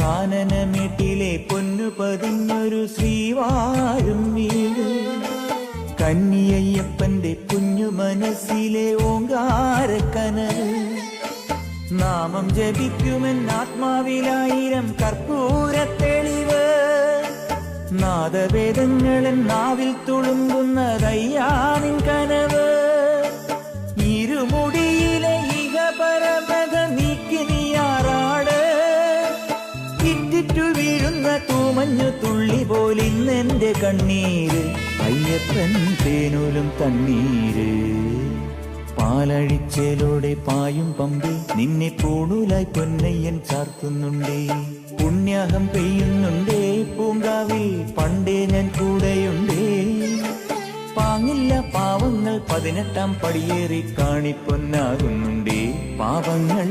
കാനനമേട്ടിലെ പൊന്നു പതിഞ്ഞൊരു ശ്രീവാഴും വീട്, കന്നിയയ്യപ്പന്റെ കുഞ്ഞു മനസ്സിലെ ഓങ്കാരക്കനൽ. നാമം ജപിക്കുമെൻ ആത്മാവിലായിരം കർപ്പൂര തെളിവ്, നാദവേദങ്ങളൻ നാവിൽ തുളുമ്പുന്നതയ്യാനിൻ കനവ്. ഇരുമുടിയിലെ ഇഹപരമത നീക്കി നീയാറാട്, ഇറ്റിറ്റു വീഴുന്ന തൂമഞ്ഞു തുള്ളി പോലിന്നെന്റെ കണ്ണീര്, അയ്യപ്പൻ തേനൂലും തണ്ണീര്. പാലഴിച്ചേലോടെ പായും പമ്പി നിന്നെ പൂണൂലായി പൊന്നയ്യൻ ചാർത്തുന്നുണ്ടേ. പുണ്യാഹം പെയ്യുന്നുണ്ടേ പൂങ്കാവിൽ പണ്ടേ ഞാൻ കൂടെയുണ്ടേ. പാങ്ങില്ല പാവങ്ങൾ 18 പടിയേറി കാണിപ്പൊന്നാകുന്നുണ്ടേ. പാപങ്ങൾ